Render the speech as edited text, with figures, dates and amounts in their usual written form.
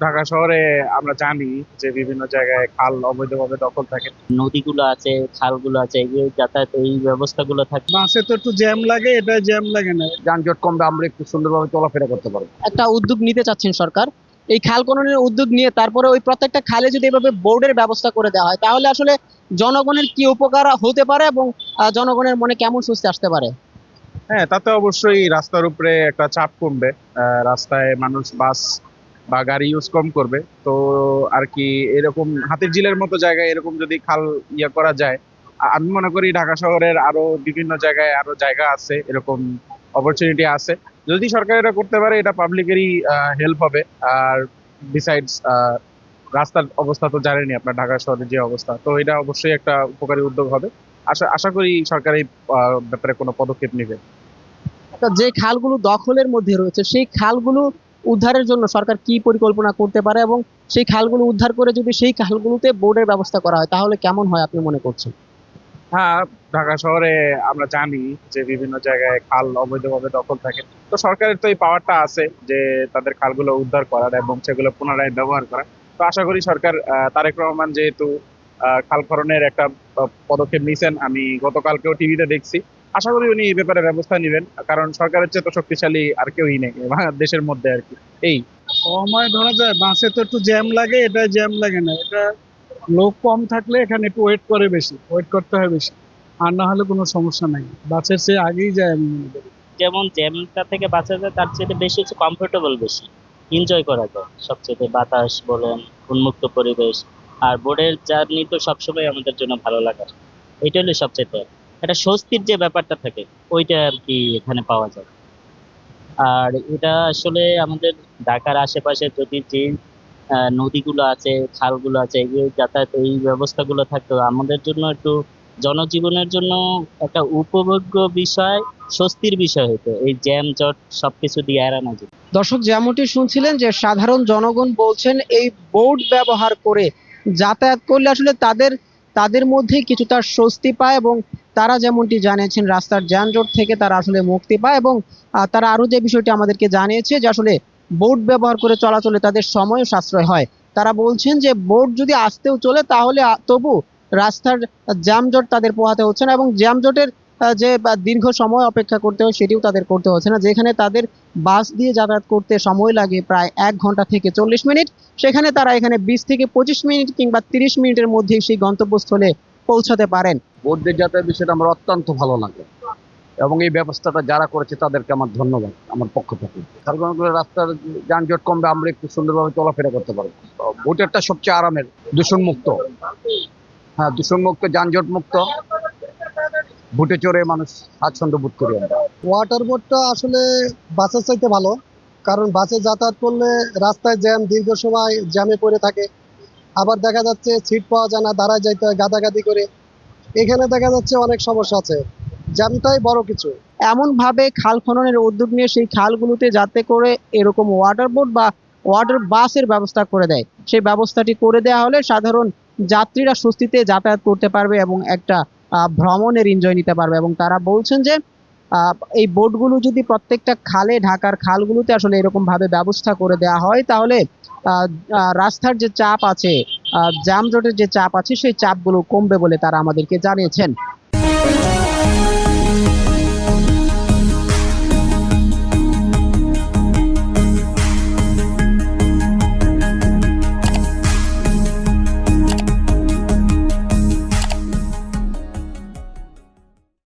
ঢাকা শহরে আমরা জানি যে বিভিন্ন জায়গায় খাল অবৈধভাবে দখল থাকে। নদীগুলো আছে, খালগুলো আছে, এগুলো যাতায়াত এই ব্যবস্থাগুলো থাকে। বাসে তো একটু জ্যাম লাগে, এটা জ্যাম লাগে না। যানজট কমবে, আমরা একটু সুন্দরভাবে চলাফেরা করতে পারবো। একটা উদ্যোগ নিতে চাচ্ছেন সরকার, এই খাল খননের উদ্যোগ নিয়ে তারপরে ওই প্রত্যেকটা খালে যদি এভাবে বোর্ডের ব্যবস্থা করে দেওয়া হয় তাহলে আসলে জনগণের কি উপকার হতে পারে এবং জনগণের মনে কেমন স্বস্তি আসতে পারে? হ্যাঁ, তাতে অবশ্যই রাস্তার উপরে একটা চাপ কমবে। রাস্তায় মানুষ বাস বা গাড়ি ইউজ কম করবে। তো আর কি এরকম হাতির ঝিলের মতো জায়গায় এরকম যদি খাল করা যায়, আমি মনে করি ঢাকা শহরের আরো বিভিন্ন জায়গায় আরো জায়গা আছে, এরকম অপরচুনিটি আছে। যদি সরকার এটা করতে পারে, এটা পাবলিকেরই হেল্প হবে। আর বিসাইডস রাস্তার অবস্থা তো জানেনই আপনার, ঢাকা শহরের যে অবস্থা, তো এটা অবশ্যই একটা উপকারী উদ্যোগ হবে। আশা আশা করি সরকার এই ব্যাপারে কোনো পদক্ষেপ নেবে। তা যে খালগুলো দখলের মধ্যে রয়েছে সেই খালগুলো উদ্ধারের জন্য সরকার কি পরিকল্পনা করতে পারে এবং সেই খালগুলো উদ্ধার করে যদি সেই খালগুলোতে বোর্ডের ব্যবস্থা করা হয় তাহলে কেমন হয় আপনি মনে করছেন? হ্যাঁ, ঢাকা শহরে আমরা জানি যে বিভিন্ন জায়গায় খাল অবৈধভাবে দখল থাকে। তো সরকারের তো এই পাওয়ারটা আছে যে তাদের খালগুলো উদ্ধার করার এবং সেগুলো পুনরায় ব্যবহার করার। তো আশা করি সরকার, তারেক রহমান যেহেতু খাল খননের একটা পদক্ষেপ নিয়েছেন, আমি গতকালকেও টিভিতে দেখছি। আশা করি উনি এই ব্যাপারে ব্যবস্থা নেবেন, কারণ সরকারের চেয়ে তো শক্তিশালী আর কেউই নেই দেশের মধ্যে আর কি। এই সময় ধরা যায়, বাসে তো একটু জ্যাম লাগে, এটা জ্যাম লাগে না। এটা লোক কম থাকলে এখানে একটু ওয়েট করতে হয় বেশি। আর না হলে কোনো সমস্যা নাই, বাসের চেয়ে আগেই যায় আমি মনে করি। যেমন জ্যামটা থেকে বাঁচা যায়, তার চেয়ে বেশি হচ্ছে কমফোর্টেবল, বেশি এনজয় করা যায়। সবচেয়ে বাতাস বলেন, উন্মুক্ত পরিবেশ। আর বোর্ডের জার্নি তো সবসময় আমাদের জন্য ভালো লাগার, এটা হলো সবচেয়ে একটা স্বস্তির যে ব্যাপারটা থাকে, ওইটা আর কি এখানে পাওয়া যায়। আর এটা আসলে আমাদের ঢাকার আশেপাশে যদি যে নদীগুলো আছে, খালগুলো আছে, এগুলো যাতায়াত এই ব্যবস্থাগুলো থাকতো আমাদের জন্য একটু জনজীবনের জন্য একটা উপভোগ্য বিষয়, স্বস্তির বিষয় হতো, এই জ্যাম জট সবকিছু দিয়ে এড়ানো যেত। দর্শক যেমনটি শুনছিলেন যে সাধারণ জনগণ বলছেন এই বোর্ড ব্যবহার করে যাতায়াত করলে আসলে তাদের তাদের মধ্যে কিছুটা স্বস্তি পায় এবং তারা যেমনটি জানিয়েছেন রাস্তার যানজট থেকে তারা আসলে মুক্তি পায় এবং তারা আরো যে বিষয়টি আমাদেরকে জানিয়েছে যে আসলে বোর্ড ব্যবহার করে চলাচলে তাদের সময় সাশ্রয় হয়। তারা বলছেন যে বোর্ড যদি আসতেও চলে তাহলে তবু রাস্তার যানজট তাদের পোহাতে হচ্ছে না এবং যানজটের যে দীর্ঘ সময় অপেক্ষা করতে হয় সেটিও তাদের করতে হচ্ছে না। যেখানে তাদের বাস দিয়ে যাতায়াত করতে সময় লাগে প্রায় 1 ঘন্টা থেকে 40 মিনিট, সেখানে তারা এখানে 20 থেকে 25 মিনিট কিংবা 30 মিনিটের মধ্যেই সেই গন্তব্যস্থলে পৌঁছাতে পারেন। বোর্ডের যাতায়াত বিষয়টা আমার অত্যন্ত ভালো লাগে এবং এই ব্যবস্থাটা যারা করেছে তাদেরকে আমার ধন্যবাদ আমার পক্ষ থেকে। কারণ রাস্তার যানজট কমবে, আমরা একটু সুন্দরভাবে চলাফেরা করতে পারবো। বোটেরটা সবচেয়ে আরামের, দূষণ মুক্ত। হ্যাঁ, দূষণ মুক্ত, যানজট মুক্ত। বুটে চড়ে মানুষ স্বাচ্ছন্দ্য বোধ করি আমরা। ওয়াটার বোর্ডটা আসলে বাসের চাইতে ভালো, কারণ বাসে যাতায়াত করলে রাস্তায় জ্যাম, দীর্ঘ সময় জ্যামে পড়ে থাকে। আবার দেখা যাচ্ছে সিট পাওয়া যায় না, দাঁড়ায় যাইতে হয় গাদাগাদি করে। এখানে দেখা যাচ্ছে অনেক সমস্যা আছে, জ্যামটাই বড় কিছু। এমন ভাবে খাল খননের উদ্যোগ নিয়ে সেই খালগুলোতে যাতে করে এরকম ওয়াটার বোর্ড বা ওয়াটার বাসের ব্যবস্থা করে দেয়, সেই ব্যবস্থাটি করে দেওয়া হলে সাধারণ যাত্রীরা স্বস্তিতে যাতায়াত করতে পারবে এবং একটা ভ্রমণের এনজয় নিতে পারবে। এবং তারা বলছেন যে এই বোটগুলো যদি প্রত্যেকটা খালে, ঢাকার খালগুলোতে আসলে এরকম ভাবে ব্যবস্থা করে দেওয়া হয় তাহলে রাস্তার যে চাপ আছে, যানজটের যে চাপ আছে সেই চাপগুলো কমবে বলে তারা আমাদেরকে জানিয়েছেন।